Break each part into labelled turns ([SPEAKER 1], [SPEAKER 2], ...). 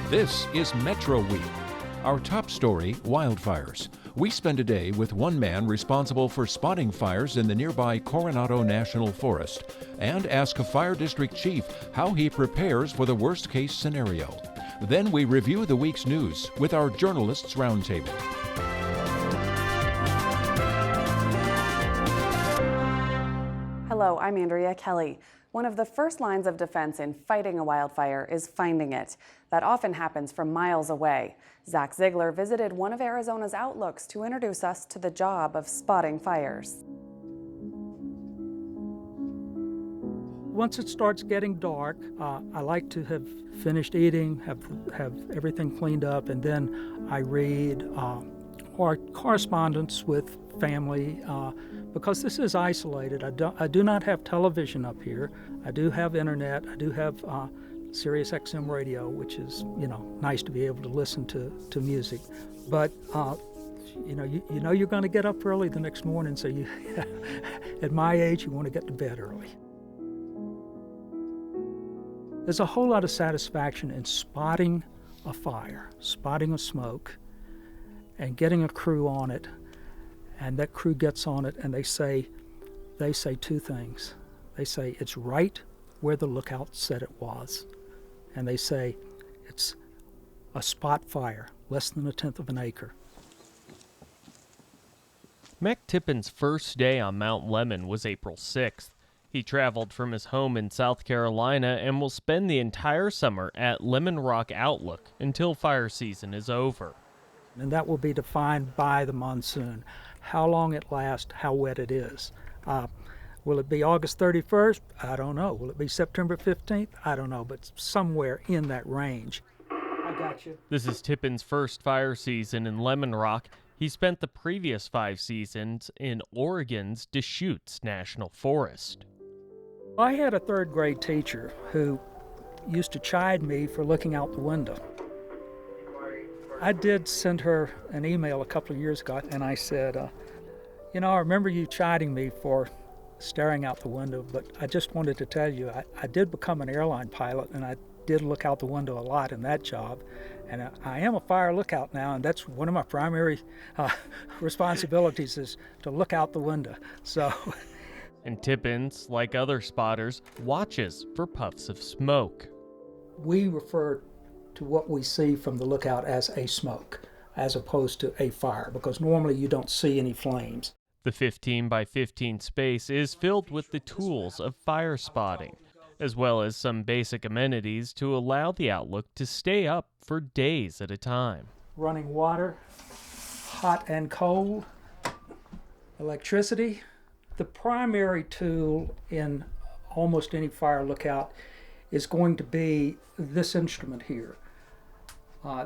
[SPEAKER 1] This is Metro Week. Our top story, wildfires. We spend a day with one man responsible for spotting fires in the nearby Coronado National Forest and ask a fire district chief how he prepares for the worst-case scenario. Then we review the week's news with our Journalists Roundtable.
[SPEAKER 2] Hello, I'm Andrea Kelly. One of the first lines of defense in fighting a wildfire is finding it. That often happens from miles away. Zach Ziegler visited one of Arizona's outlooks to introduce us to the job of spotting fires.
[SPEAKER 3] Once it starts getting dark, I like to have finished eating, have everything cleaned up, and then I read or correspondence with family because this is isolated. I do not have television up here. I do have internet. I do have Sirius XM radio, which is nice to be able to listen to music. But you know you're going to get up early the next morning, so you at my age you want to get to bed early. There's a whole lot of satisfaction in spotting a fire, spotting a smoke, and getting a crew on it. And that crew gets on it, and they say two things. They say it's right where the lookout said it was, and they say it's a spot fire, less than 1/10 of an acre.
[SPEAKER 4] Mac Tippin's first day on Mount Lemmon was April 6th. He traveled from his home in South Carolina and will spend the entire summer at Lemon Rock Outlook until fire season is over.
[SPEAKER 3] And that will be defined by the monsoon, how long it lasts, how wet it is. Will it be August 31st? I don't know. Will it be September 15th? I don't know, but somewhere in that range. I got you.
[SPEAKER 4] This is Tippin's first fire season in Lemon Rock. He spent the previous 5 seasons in Oregon's Deschutes National Forest.
[SPEAKER 3] I had a 3rd grade teacher who used to chide me for looking out the window. I did send her an email a couple of years ago, and I said, I remember you chiding me for staring out the window, but I just wanted to tell you I did become an airline pilot, and I did look out the window a lot in that job, and I am a fire lookout now, and that's one of my primary responsibilities is to look out the window. So.
[SPEAKER 4] And Tippins, like other spotters, watches for puffs of smoke.
[SPEAKER 3] We refer to what we see from the lookout as a smoke, as opposed to a fire, because normally you don't see any flames.
[SPEAKER 4] The 15 by 15 space is filled with the tools of fire spotting, as well as some basic amenities to allow the outlook to stay up for days at a time.
[SPEAKER 3] Running water, hot and cold, electricity. The primary tool in almost any fire lookout is going to be this instrument here.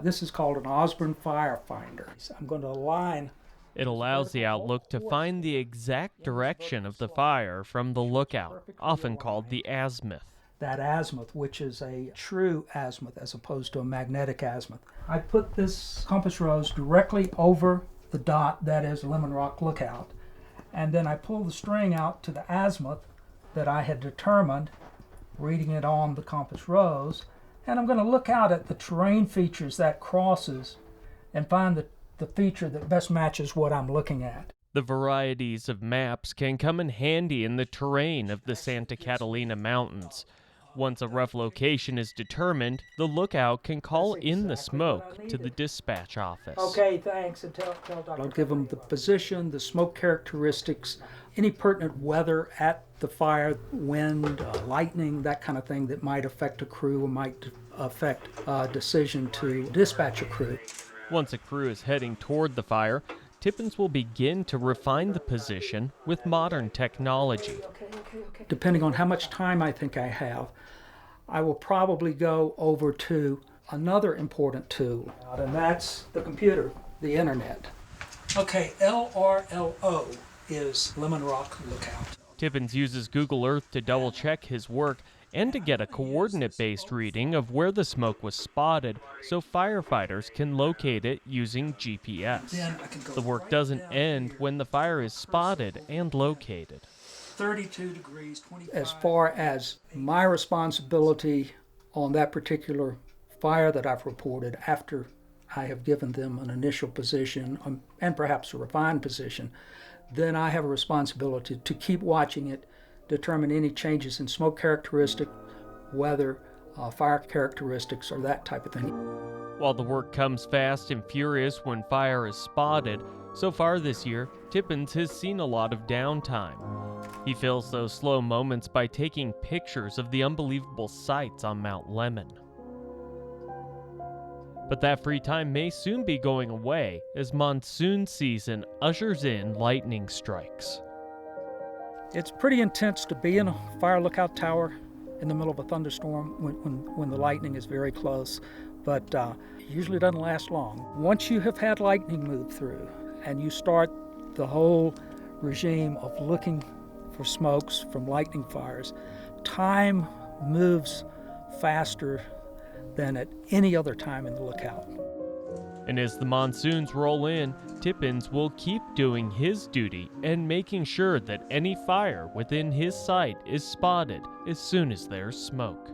[SPEAKER 3] This is called an Osborne Fire Finder. I'm going to align.
[SPEAKER 4] It allows the outlook to find the exact direction of the fire from the lookout, often called the azimuth.
[SPEAKER 3] That azimuth, which is a true azimuth as opposed to a magnetic azimuth. I put this compass rose directly over the dot that is Lemon Rock Lookout, and then I pull the string out to the azimuth that I had determined, reading it on the compass rose, and I'm going to look out at the terrain features that crosses and find the feature that best matches what I'm looking at.
[SPEAKER 4] The varieties of maps can come in handy in the terrain of the Santa Catalina Mountains. Once a rough location is determined, the lookout can call in the smoke to the dispatch office.
[SPEAKER 3] Okay, thanks. And tell Dr. I'll give them the position, the smoke characteristics, any pertinent weather at the fire, wind, lightning, that kind of thing that might affect a crew or might affect a decision to dispatch a crew.
[SPEAKER 4] Once a crew is heading toward the fire, Tippins will begin to refine the position with modern technology.
[SPEAKER 3] Okay. Depending on how much time I think I have, I will probably go over to another important tool, and that's the computer, the internet. Okay, LRLO is Lemon Rock Lookout.
[SPEAKER 4] Tippins uses Google Earth to double-check his work and to get a coordinate-based reading of where the smoke was spotted so firefighters can locate it using GPS. The work doesn't end when the fire is spotted and located.
[SPEAKER 3] 32 degrees, 25. As far as my responsibility on that particular fire that I've reported after I have given them an initial position and perhaps a refined position, then I have a responsibility to keep watching it, determine any changes in smoke characteristic, weather, fire characteristics, or that type of thing.
[SPEAKER 4] While the work comes fast and furious when fire is spotted, so far this year, Tippins has seen a lot of downtime. He fills those slow moments by taking pictures of the unbelievable sights on Mount Lemmon. But that free time may soon be going away as monsoon season ushers in lightning strikes.
[SPEAKER 3] It's pretty intense to be in a fire lookout tower in the middle of a thunderstorm when the lightning is very close, but it usually doesn't last long. Once you have had lightning move through and you start the whole regime of looking for smokes from lightning fires, time moves faster than at any other time in the lookout.
[SPEAKER 4] And as the monsoons roll in, Tippins will keep doing his duty and making sure that any fire within his sight is spotted as soon as there's smoke.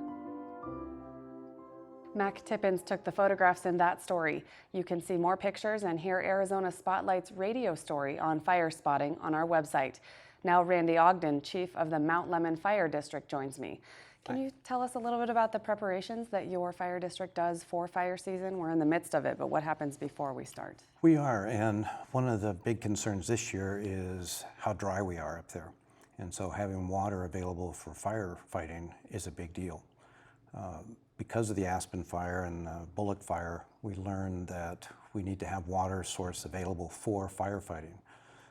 [SPEAKER 2] Mac Tippins took the photographs in that story. You can see more pictures and hear Arizona Spotlight's radio story on fire spotting on our website. Now Randy Ogden, chief of the Mount Lemmon Fire District, joins me. Can you tell us a little bit about the preparations that your fire district does for fire season? We're in the midst of it, but what happens before we start?
[SPEAKER 5] We are, and one of the big concerns this year is how dry we are up there. And so having water available for firefighting is a big deal. Because of the Aspen fire and the Bullock fire, we learned that we need to have water source available for firefighting.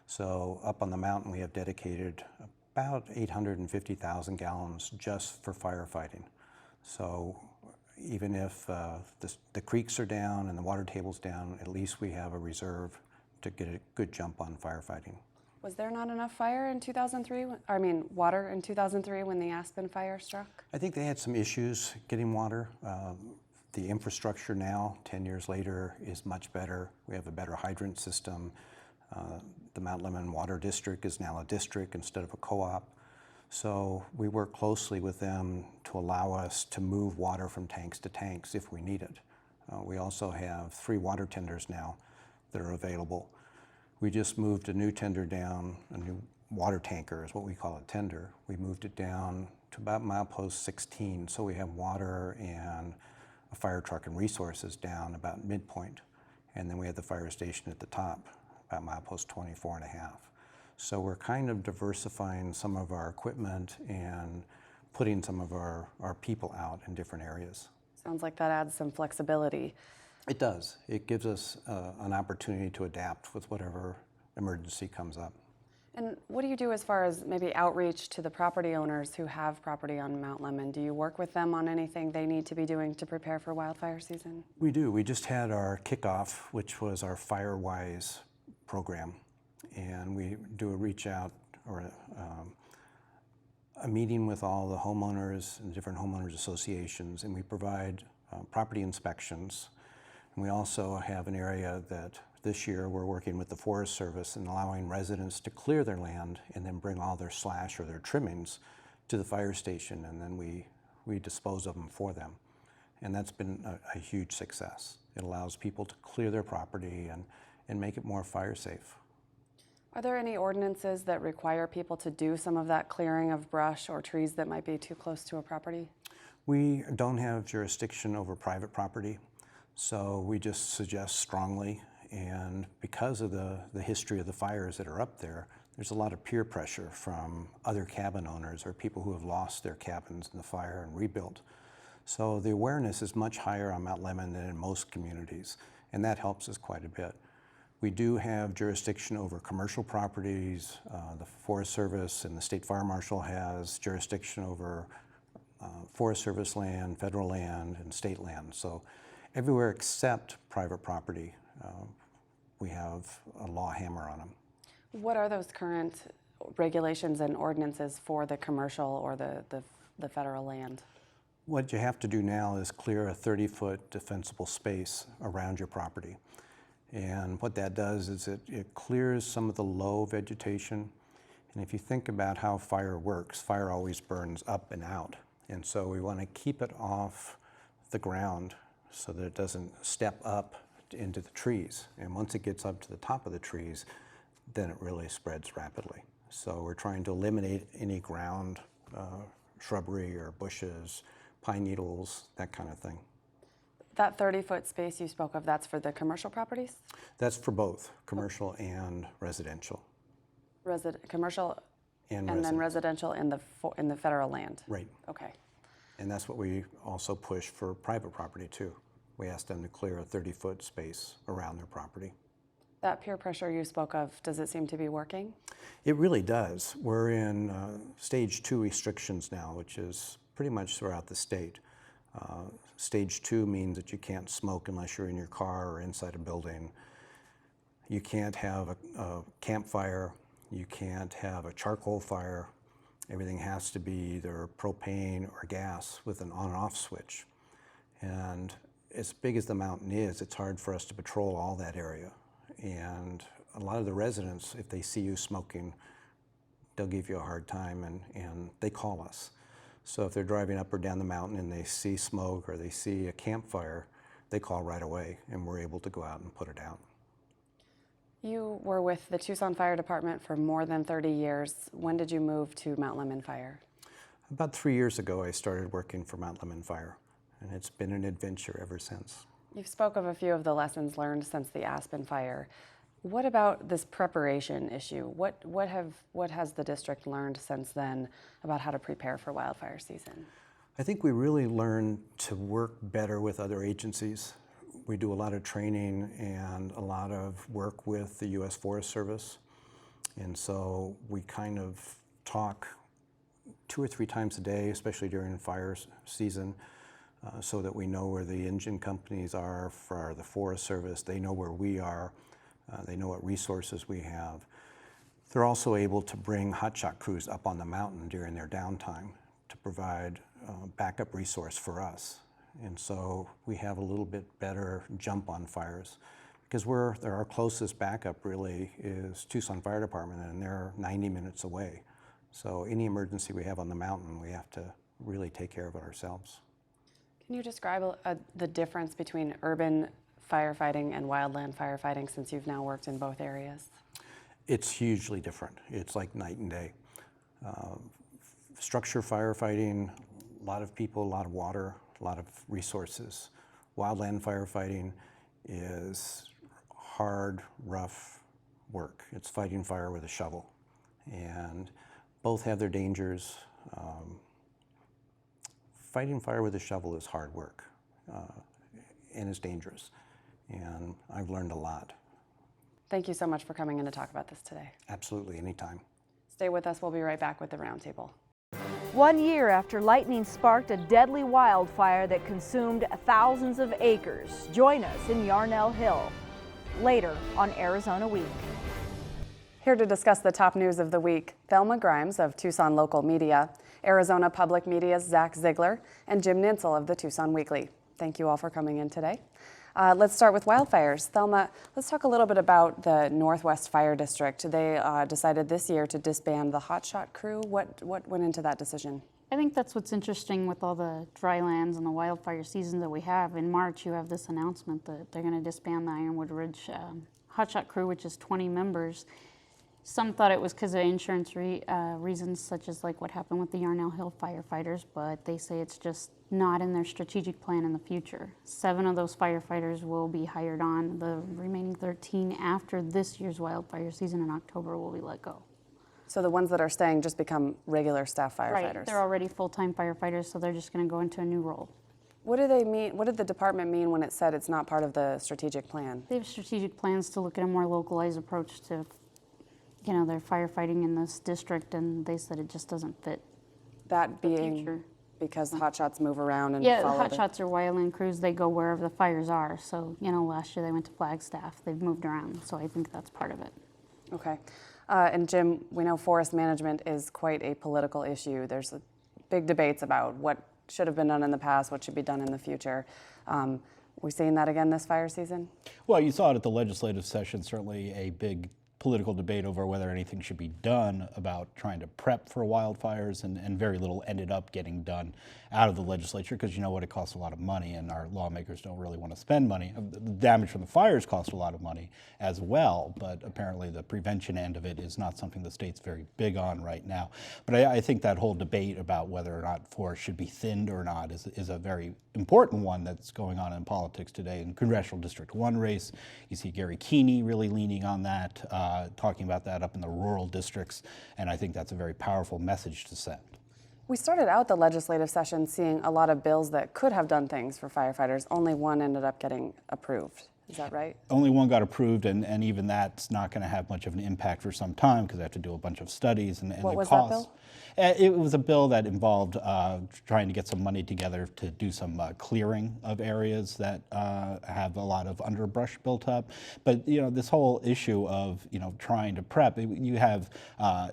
[SPEAKER 5] So up on the mountain we have dedicated about 850,000 gallons just for firefighting. So even if the creeks are down and the water table's down, at least we have a reserve to get a good jump on firefighting.
[SPEAKER 2] Was there not enough water in 2003 when the Aspen fire struck?
[SPEAKER 5] I think they had some issues getting water. The infrastructure now, 10 years later, is much better. We have a better hydrant system. The Mount Lemmon Water District is now a district instead of a co-op. So we work closely with them to allow us to move water from tanks to tanks if we need it. We also have 3 water tenders now that are available. We just moved a new tender down, a new water tanker is what we call a tender. We moved it down to about milepost 16, so we have water and a fire truck and resources down about midpoint. And then we have the fire station at the top, about milepost 24 and a half. So we're kind of diversifying some of our equipment and putting some of our people out in different areas.
[SPEAKER 2] Sounds like that adds some flexibility.
[SPEAKER 5] It does. It gives us an opportunity to adapt with whatever emergency comes up.
[SPEAKER 2] And what do you do as far as maybe outreach to the property owners who have property on Mount Lemmon? Do you work with them on anything they need to be doing to prepare for wildfire season?
[SPEAKER 5] We do. We just had our kickoff, which was our FireWise program. And we do a reach out or a meeting with all the homeowners and different homeowners associations, and we provide property inspections. And we also have an area that this year we're working with the Forest Service and allowing residents to clear their land and then bring all their slash or their trimmings to the fire station, and then we dispose of them for them. And that's been a huge success. It allows people to clear their property and make it more fire safe.
[SPEAKER 2] Are there any ordinances that require people to do some of that clearing of brush or trees that might be too close to a property?
[SPEAKER 5] We don't have jurisdiction over private property, so we just suggest strongly. And because of the history of the fires that are up there, there's a lot of peer pressure from other cabin owners or people who have lost their cabins in the fire and rebuilt. So the awareness is much higher on Mount Lemmon than in most communities, and that helps us quite a bit. We do have jurisdiction over commercial properties. The Forest Service and the State Fire Marshal has jurisdiction over Forest Service land, federal land, and state land. So everywhere except private property, we have a law hammer on them. What
[SPEAKER 2] are those current regulations and ordinances for the commercial or the federal land?
[SPEAKER 5] What you have to do now is clear a 30-foot defensible space around your property. And what that does is it clears some of the low vegetation. And if you think about how fire works, fire always burns up and out. And so we want to keep it off the ground so that it doesn't step up into the trees. And once it gets up to the top of the trees, then it really spreads rapidly. So we're trying to eliminate any ground shrubbery or bushes, pine needles, that kind of thing.
[SPEAKER 2] That 30-foot space you spoke of, that's for the commercial properties?
[SPEAKER 5] That's for both commercial and residential.
[SPEAKER 2] Commercial and
[SPEAKER 5] And
[SPEAKER 2] then residential in the federal land?
[SPEAKER 5] Right.
[SPEAKER 2] Okay.
[SPEAKER 5] And that's what we also push for private property too. We ask them to clear a 30-foot space around their property.
[SPEAKER 2] That peer pressure you spoke of, does it seem to be working?
[SPEAKER 5] It really does. We're in stage 2 restrictions now, which is pretty much throughout the state. Stage 2 means that you can't smoke unless you're in your car or inside a building. You can't have a campfire. You can't have a charcoal fire. Everything has to be either propane or gas with an on and off switch. And as big as the mountain is, it's hard for us to patrol all that area. And a lot of the residents, if they see you smoking, they'll give you a hard time, and they call us. So if they're driving up or down the mountain and they see smoke or they see a campfire, they call right away, and we're able to go out and put it out.
[SPEAKER 2] You were with the Tucson Fire Department for more than 30 years. When did you move to Mount Lemmon Fire?
[SPEAKER 5] About 3 years ago, I started working for Mount Lemmon Fire, and it's been an adventure ever since.
[SPEAKER 2] You've spoke of a few of the lessons learned since the Aspen fire. What about this preparation issue? What has the district learned since then about how to prepare for wildfire season?
[SPEAKER 5] I think we really learned to work better with other agencies. We do a lot of training and a lot of work with the U.S. Forest Service. And so we kind of talk 2 or 3 times a day, especially during fire season, so that we know where the engine companies are for the Forest Service. They know where we are. They know what resources we have. They're also able to bring hotshot crews up on the mountain during their downtime to provide backup resource for us. And so we have a little bit better jump on fires because our closest backup really is Tucson Fire Department, and they're 90 minutes away. So any emergency we have on the mountain, we have to really take care of it ourselves.
[SPEAKER 2] Can you describe the difference between urban firefighting and wildland firefighting since you've now worked in both areas?
[SPEAKER 5] It's hugely different. It's like night and day. Structure firefighting, a lot of people, a lot of water, a lot of resources. Wildland firefighting is hard, rough work. It's fighting fire with a shovel. And both have their dangers. Fighting fire with a shovel is hard work and is dangerous. And I've learned a lot.
[SPEAKER 2] Thank you so much for coming in to talk about this today.
[SPEAKER 5] Absolutely, anytime.
[SPEAKER 2] Stay with us. We'll be right back with the roundtable.
[SPEAKER 6] 1 year after lightning sparked a deadly wildfire that consumed thousands of acres. Join us in Yarnell Hill later on Arizona Week.
[SPEAKER 2] Here to discuss the top news of the week, Thelma Grimes of Tucson Local Media, Arizona Public Media's Zach Ziegler, and Jim Ninsel of the Tucson Weekly. Thank you all for coming in today. Let's start with wildfires. Thelma, let's talk a little bit about the Northwest Fire District. They decided this year to disband the hotshot crew. What went into that decision?
[SPEAKER 7] I think that's what's interesting with all the dry lands and the wildfire season that we have. In March, you have this announcement that they're going to disband the Ironwood Ridge hotshot crew, which is 20 members. Some thought it was because of insurance reasons, such as like what happened with the Yarnell Hill firefighters, but they say it's just not in their strategic plan in the future. 7 of those firefighters will be hired on. The remaining 13 after this year's wildfire season in October will be let go.
[SPEAKER 2] So the ones that are staying just become regular staff firefighters?
[SPEAKER 7] Right, they're already full-time firefighters, so they're just going to go into a new role.
[SPEAKER 2] What do they mean? What did the department mean when it said it's not part of the strategic plan?
[SPEAKER 7] They have strategic plans to look at a more localized approach to their firefighting in this district, and they said it just doesn't fit.
[SPEAKER 2] That being
[SPEAKER 7] future.
[SPEAKER 2] Because hotshots move around and
[SPEAKER 7] Yeah,
[SPEAKER 2] follow
[SPEAKER 7] hotshots are wildland crews. They go wherever the fires are. So, last year they went to Flagstaff. They've moved around, so I think that's part of it.
[SPEAKER 2] Okay. And Jim, we know forest management is quite a political issue. There's big debates about what should have been done in the past, what should be done in the future. We're seeing that again this fire season?
[SPEAKER 8] Well, you saw it at the legislative session, certainly a big political debate over whether anything should be done about trying to prep for wildfires, and very little ended up getting done out of the legislature, because you know what, it costs a lot of money, and our lawmakers don't really want to spend money. The damage from the fires cost a lot of money as well, but apparently the prevention end of it is not something the state's very big on right now. But I think that whole debate about whether or not forests should be thinned or not is a very important one that's going on in politics today. In Congressional District 1 race, you see Gary Keeney really leaning on that, talking about that up in the rural districts, and I think that's a very powerful message to send.
[SPEAKER 2] We started out the legislative session seeing a lot of bills that could have done things for firefighters. Only one ended up getting approved. Is that right?
[SPEAKER 8] Only one got approved, and even that's not going to have much of an impact for some time, because they have to do a bunch of studies and
[SPEAKER 2] what
[SPEAKER 8] the
[SPEAKER 2] was
[SPEAKER 8] costs.
[SPEAKER 2] That bill?
[SPEAKER 8] It was a bill that involved trying to get some money together to do some clearing of areas that have a lot of underbrush built up. But you know, this whole issue of trying to prep, you have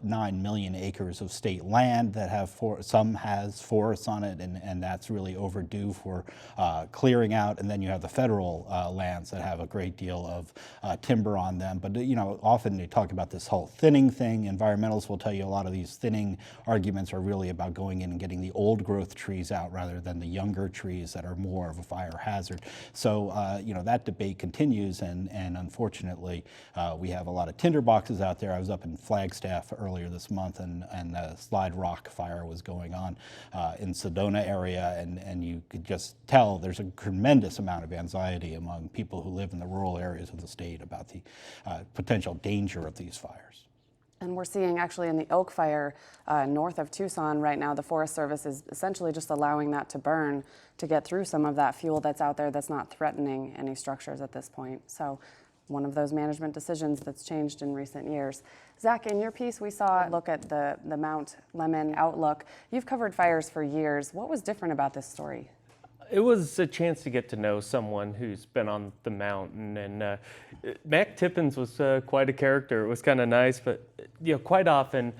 [SPEAKER 8] 9 million acres of state land that have some has forests on it, and that's really overdue for clearing out. And then you have the federal lands that have a great deal of timber on them. But often they talk about this whole thinning thing. Environmentalists will tell you a lot of these thinning arguments are really about going in and getting the old growth trees out rather than the younger trees that are more of a fire hazard. So that debate continues, and unfortunately we have a lot of tinder boxes out there. I was up in Flagstaff earlier this month, and the Slide Rock fire was going on in Sedona area, and you could just tell there's a tremendous amount of anxiety among people who live in the rural areas of the state about the potential danger of these fires.
[SPEAKER 2] And we're seeing actually in the Oak Fire north of Tucson right now, the Forest Service is essentially just allowing that to burn to get through some of that fuel that's out there that's not threatening any structures at this point. So one of those management decisions that's changed in recent years. Zach, in your piece, we saw a look at the Mount Lemmon outlook. You've covered fires for years. What was different about this story?
[SPEAKER 4] It was a chance to get to know someone who's been on the mountain, and Mac Tippins was quite a character. It was kind of nice, but quite often,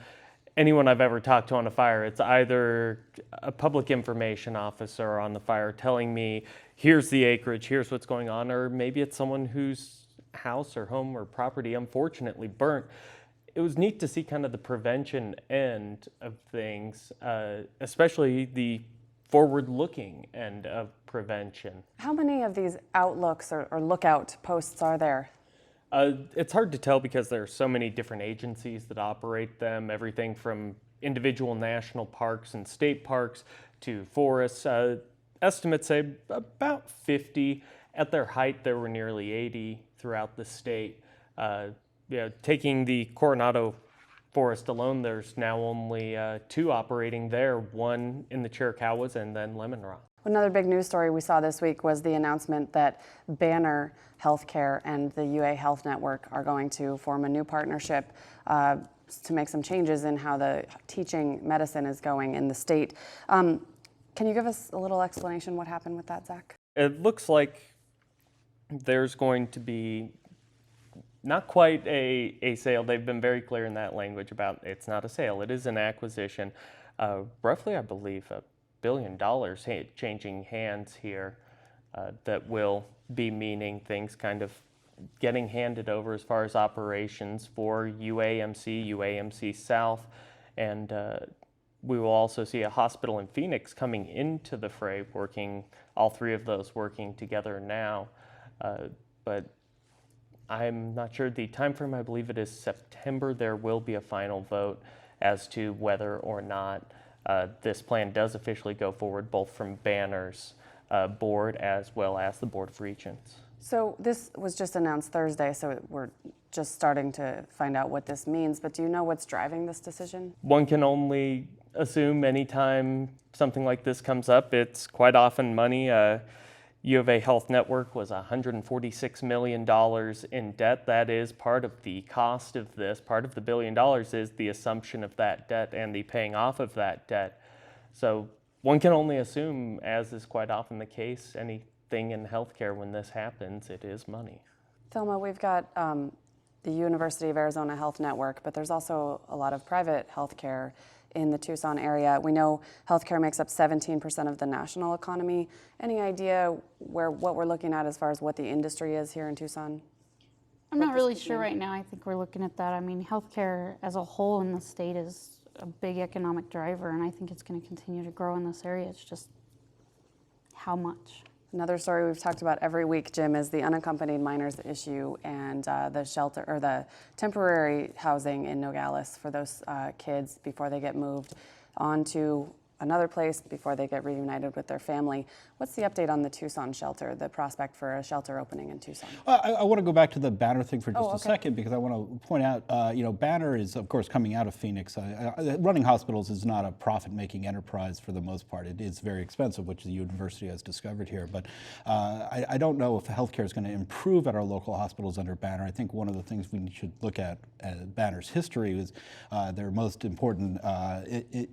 [SPEAKER 4] anyone I've ever talked to on a fire, it's either a public information officer on the fire telling me, here's the acreage, here's what's going on, or maybe it's someone whose house or home or property unfortunately burnt. It was neat to see kind of the prevention end of things, especially the forward-looking end of prevention.
[SPEAKER 2] How many of these outlooks or lookout posts are there?
[SPEAKER 4] It's hard to tell because there are so many different agencies that operate them, everything from individual national parks and state parks to forests. Estimates say about 50. At their height, there were nearly 80 throughout the state. Taking the Coronado Forest alone, there's now only 2 operating there, one in the Chiricahuas and then Lemmon Rock.
[SPEAKER 2] Another big news story we saw this week was the announcement that Banner Healthcare and the UA Health Network are going to form a new partnership to make some changes in how the teaching medicine is going in the state. Can you give us a little explanation what happened with that, Zach?
[SPEAKER 4] It looks like there's going to be not quite a sale. They've been very clear in that language about it's not a sale, it is an acquisition. Roughly, I believe, $1 billion changing hands here that will be meaning things kind of getting handed over as far as operations for UAMC South, and we will also see a hospital in Phoenix coming into the fray, working, all 3 of those working together now. But I'm not sure the time frame. I believe it is September. There will be a final vote as to whether or not this plan does officially go forward, both from Banner's board as well as the Board of Regents.
[SPEAKER 2] So this was just announced Thursday, so we're just starting to find out what this means, but do you know what's driving this decision?
[SPEAKER 4] One can only assume anytime something like this comes up, it's quite often money. U of A Health Network was $146 million in debt. That is part of the cost of this. Part of the $1 billion is the assumption of that debt and the paying off of that debt. So one can only assume, as is quite often the case, anything in healthcare when this happens, it is money.
[SPEAKER 2] Thelma, we've got the University of Arizona Health Network, but there's also a lot of private healthcare in the Tucson area. We know healthcare makes up 17% of the national economy. Any idea what we're looking at as far as what the industry is here in Tucson?
[SPEAKER 7] I'm not really sure right now. I think we're looking at that. I mean, healthcare as a whole in the state is a big economic driver, and I think it's going to continue to grow in this area. It's just how much.
[SPEAKER 2] Another story we've talked about every week, Jim, is the unaccompanied minors issue and the shelter or the temporary housing in Nogales for those kids before they get moved on to another place before they get reunited with their family. What's the update on the Tucson Shelter, the prospect for a shelter opening in Tucson?
[SPEAKER 8] I want to go back to the Banner thing for just a second, because I want to point out, Banner is, of course, coming out of Phoenix. Running hospitals is not a profit-making enterprise for the most part. It is very expensive, which the university has discovered here. But I don't know if healthcare is going to improve at our local hospitals under Banner. I think one of the things we should look at Banner's history is their most important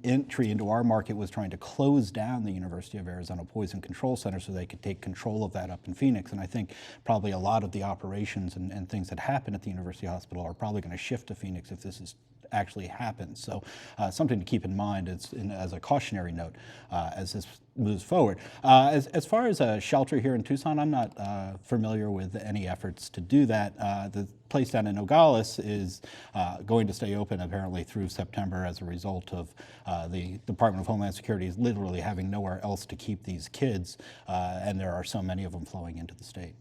[SPEAKER 8] entry into our market was trying to close down the University of Arizona Poison Control Center so they could take control of that up in Phoenix. And I think probably a lot of the operations and things that happen at the University Hospital are probably going to shift to Phoenix if this is actually happens. So something to keep in mind as a cautionary note as this moves forward. As far as a shelter here in Tucson, I'm not familiar with any efforts to do that. The place down in Nogales is going to stay open apparently through September as a result of the Department of Homeland Security is literally having nowhere else to keep these kids, and there are so many of them flowing into the state.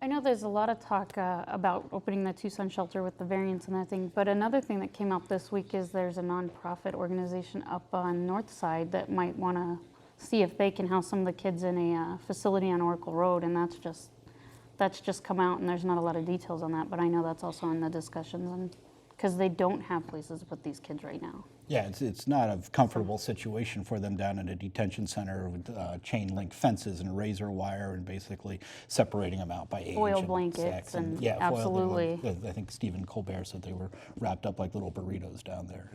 [SPEAKER 7] I know there's a lot of talk about opening the Tucson Shelter with the variants and that thing, but another thing that came out this week is there's a nonprofit organization up on North Side that might want to see if they can house some of the kids in a facility on Oracle Road, and that's just come out, and there's not a lot of details on that, but I know that's also in the discussions, and because they don't have places to put these kids right now.
[SPEAKER 8] Yeah, it's not a comfortable situation for them down in a detention center with chain link fences and razor wire and basically separating them out by age.
[SPEAKER 7] Foil
[SPEAKER 8] and
[SPEAKER 7] blankets
[SPEAKER 8] sex
[SPEAKER 7] and
[SPEAKER 8] yeah,
[SPEAKER 7] absolutely.
[SPEAKER 8] I think Stephen Colbert said they were wrapped up like little burritos down there.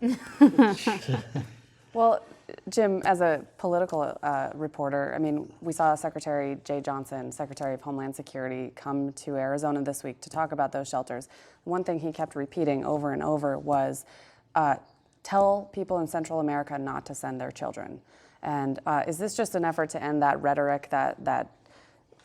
[SPEAKER 2] Well, Jim, as a political reporter, I mean, we saw Secretary Jay Johnson, Secretary of Homeland Security, come to Arizona this week to talk about those shelters. One thing he kept repeating over and over was, tell people in Central America not to send their children. And is this just an effort to end that rhetoric, that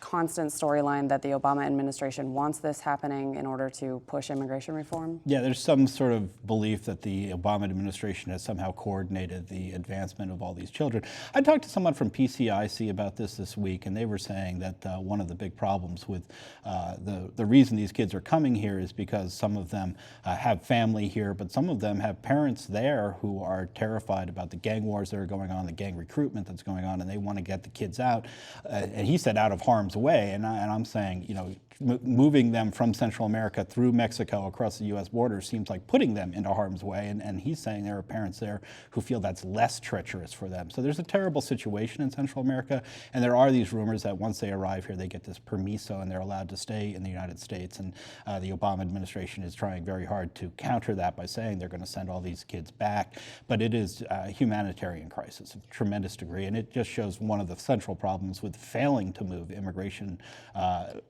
[SPEAKER 2] constant storyline that the Obama administration wants this happening in order to push immigration reform?
[SPEAKER 8] Yeah, there's some sort of belief that the Obama administration has somehow coordinated the advancement of all these children. I talked to someone from PCIC about this week, and they were saying that one of the big problems with the reason these kids are coming here is because some of them have family here, but some of them have parents there who are terrified about the gang wars that are going on, the gang recruitment that's going on, and they want to get the kids out. And he said out of harm's way, and I'm saying, moving them from Central America through Mexico across the U.S. border seems like putting them into harm's way, and he's saying there are parents there who feel that's less treacherous for them. So there's a terrible situation in Central America, and there are these rumors that once they arrive here, they get this permiso and they're allowed to stay in the United States, and the Obama administration is trying very hard to counter that by saying they're going to send all these kids back, but it is a humanitarian crisis of tremendous degree, and it just shows one of the central problems with failing to move immigration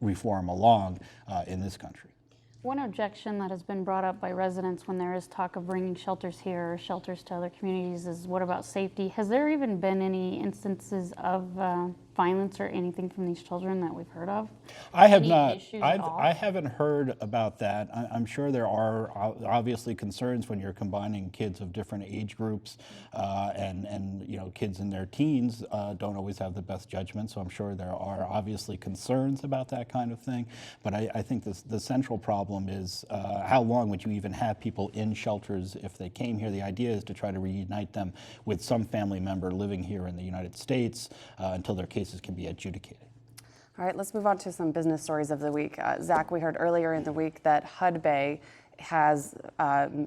[SPEAKER 8] reform along in this country.
[SPEAKER 7] One objection that has been brought up by residents when there is talk of bringing shelters here or shelters to other communities is, what about safety? Has there even been any instances of violence or anything from these children that we've heard of?
[SPEAKER 8] I have not. I haven't heard about that. I'm sure there are obviously concerns when you're combining kids of different age groups, and kids in their teens don't always have the best judgment. So I'm sure there are obviously concerns about that kind of thing. But I think the central problem is how long would you even have people in shelters if they came here? The idea is to try to reunite them with some family member living here in the United States until their cases can be adjudicated.
[SPEAKER 2] All right, let's move on to some business stories of the week. Zach, we heard earlier in the week that Hudbay has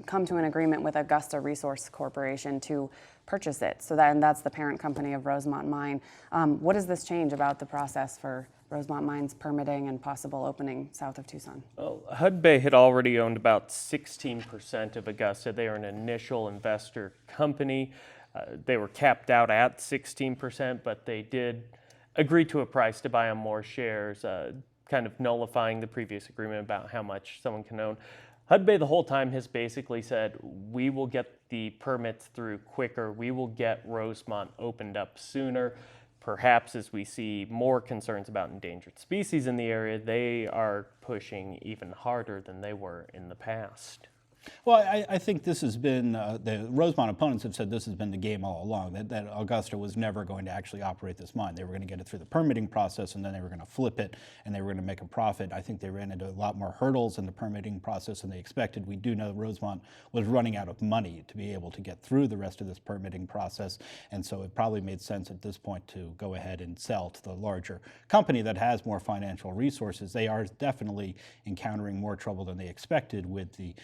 [SPEAKER 2] come to an agreement with Augusta Resource Corporation to purchase it. And that's the parent company of Rosemont Mine. What does this change about the process for Rosemont Mine's permitting and possible opening south of Tucson?
[SPEAKER 4] Well, Hudbay had already owned about 16% of Augusta. They are an initial investor company. They were capped out at 16%, but they did agree to a price to buy on more shares, kind of nullifying the previous agreement about how much someone can own. Hudbay the whole time has basically said, we will get the permits through quicker. We will get Rosemont opened up sooner. perhaps as we see more concerns about endangered species in the area, they are pushing even harder than they were in the past.
[SPEAKER 8] Well, I think this has been, the Rosemont opponents have said this has been the game all along, that Augusta was never going to actually operate this mine. They were going to get it through the permitting process, and then they were going to flip it, and they were going to make a profit. I think they ran into a lot more hurdles in the permitting process than they expected. We do know Rosemont was running out of money to be able to get through the rest of this permitting process, and so it probably made sense at this point to go ahead and sell to the larger company that has more financial resources. They are definitely encountering more trouble than they expected with the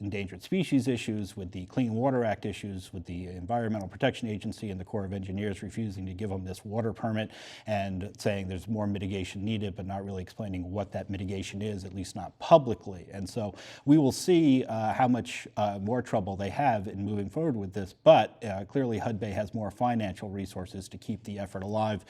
[SPEAKER 8] endangered species issues, with the Clean Water Act issues, with the Environmental Protection Agency and the Corps of Engineers refusing to give them this water permit and saying there's more mitigation needed, but not really explaining what that mitigation is, at least not publicly. And so we will see how much more trouble they have in moving forward with this, but clearly HUD Bay has more financial resources to keep the effort alive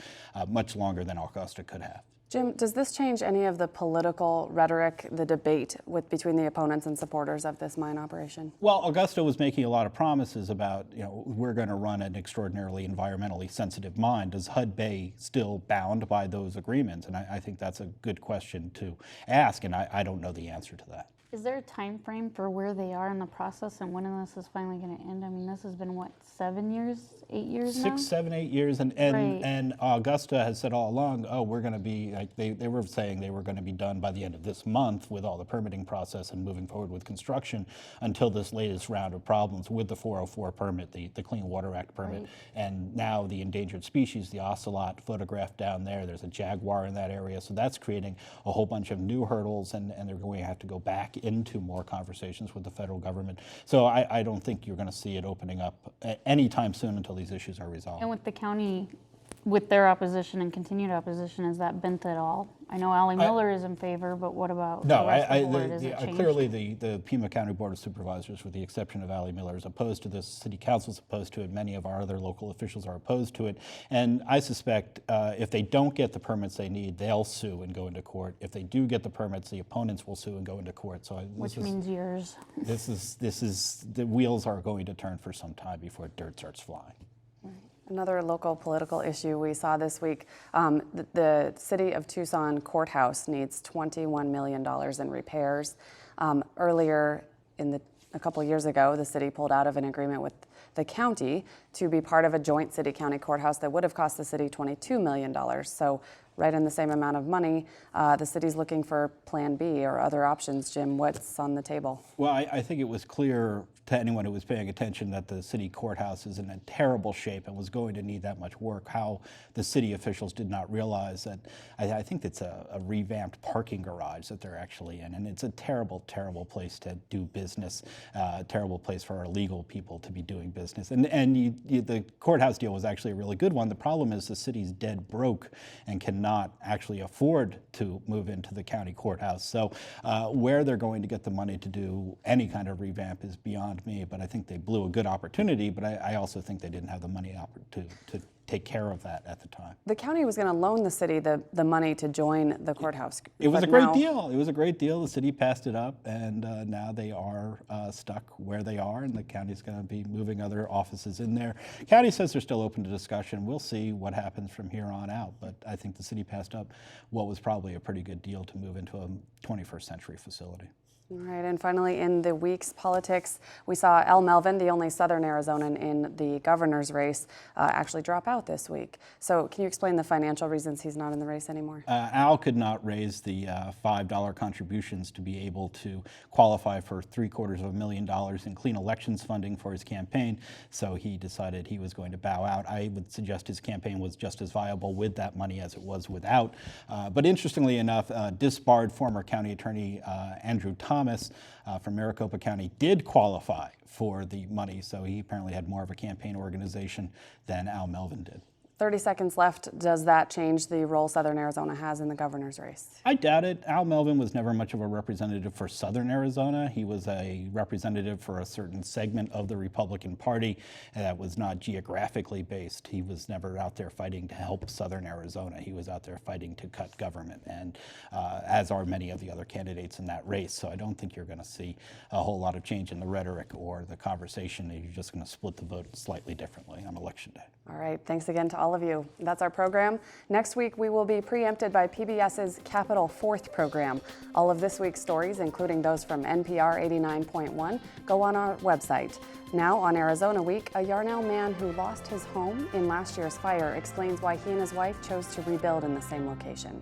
[SPEAKER 8] much longer than Augusta could have.
[SPEAKER 2] Jim, does this change any of the political rhetoric, the debate between the opponents and supporters of this mine operation?
[SPEAKER 8] Well, Augusta was making a lot of promises about, we're going to run an extraordinarily environmentally sensitive mine. Does HUD Bay still bound by those agreements? And I think that's a good question to ask, and I don't know the answer to that.
[SPEAKER 7] Is there a time frame for where they are in the process and when this is finally going to end? I mean, this has been, what, 7 years, 8 years now?
[SPEAKER 8] 6, 7, 8 years,
[SPEAKER 7] Right.
[SPEAKER 8] and Augusta has said all along, oh, we're going to be, like they were saying they were going to be done by the end of this month with all the permitting process and moving forward with construction until this latest round of problems with the 404 permit, the Clean Water Act permit,
[SPEAKER 7] Right.
[SPEAKER 8] and now the endangered species, the ocelot photographed down there, there's a jaguar in that area, so that's creating a whole bunch of new hurdles, and they're going to have to go back into more conversations with the federal government. So I don't think you're going to see it opening up anytime soon until these issues are resolved.
[SPEAKER 7] And with the county, with their opposition and continued opposition, is that bent at all? I know Ally Miller is in favor, but what about the rest of the board? Is it changed?
[SPEAKER 8] Clearly the Pima County Board of Supervisors, with the exception of Ally Miller, is opposed to this. City Council is opposed to it. Many of our other local officials are opposed to it. And I suspect if they don't get the permits they need, they'll sue and go into court. If they do get the permits, the opponents will sue and go into court. So
[SPEAKER 7] Which means years.
[SPEAKER 8] This is the wheels are going to turn for some time before dirt starts flying.
[SPEAKER 2] Another local political issue we saw this week, the city of Tucson courthouse needs $21 million in repairs. Earlier, a couple years ago, the city pulled out of an agreement with the county to be part of a joint city-county courthouse that would have cost the city $22 million. So right in the same amount of money, the city's looking for Plan B or other options. Jim, what's on the table?
[SPEAKER 8] Well, I think it was clear to anyone who was paying attention that the city courthouse is in a terrible shape and was going to need that much work. How the city officials did not realize that. I think it's a revamped parking garage that they're actually in, and it's a terrible, terrible place to do business, terrible place for our legal people to be doing business. And the courthouse deal was actually a really good one. The problem is the city's dead broke and cannot actually afford to move into the county courthouse. So where they're going to get the money to do any kind of revamp is beyond me, but I think they blew a good opportunity, but I also think they didn't have the money to take care of that at the time.
[SPEAKER 2] The county was going to loan the city the money to join the courthouse.
[SPEAKER 8] It was a great deal. It was a great deal. The city passed it up, and now they are stuck where they are, and the county's going to be moving other offices in there. County says they're still open to discussion. We'll see what happens from here on out, but I think the city passed up what was probably a pretty good deal to move into a 21st century facility.
[SPEAKER 2] All right, and finally in the week's politics, we saw Al Melvin, the only Southern Arizonan in the governor's race, actually drop out this week. So can you explain the financial reasons he's not in the race anymore?
[SPEAKER 8] Al could not raise the $5 contributions to be able to qualify for $750,000 in clean elections funding for his campaign, so he decided he was going to bow out. I would suggest his campaign was just as viable with that money as it was without. But interestingly enough, disbarred former county attorney Andrew Thomas from Maricopa County did qualify for the money, so he apparently had more of a campaign organization than Al Melvin did.
[SPEAKER 2] 30 seconds left. Does that change the role Southern Arizona has in the governor's race?
[SPEAKER 8] I doubt it. Al Melvin was never much of a representative for Southern Arizona. He was a representative for a certain segment of the Republican Party that was not geographically based. He was never out there fighting to help Southern Arizona. He was out there fighting to cut government, and as are many of the other candidates in that race. So I don't think you're going to see a whole lot of change in the rhetoric or the conversation. You're just going to split the vote slightly differently on Election Day.
[SPEAKER 2] All right. Thanks again to all all of you. That's our program. Next week, we will be preempted by PBS's Capital 4th program. All of this week's stories, including those from NPR 89.1, go on our website. Now on Arizona Week, a Yarnell man who lost his home in last year's fire explains why he and his wife chose to rebuild in the same location.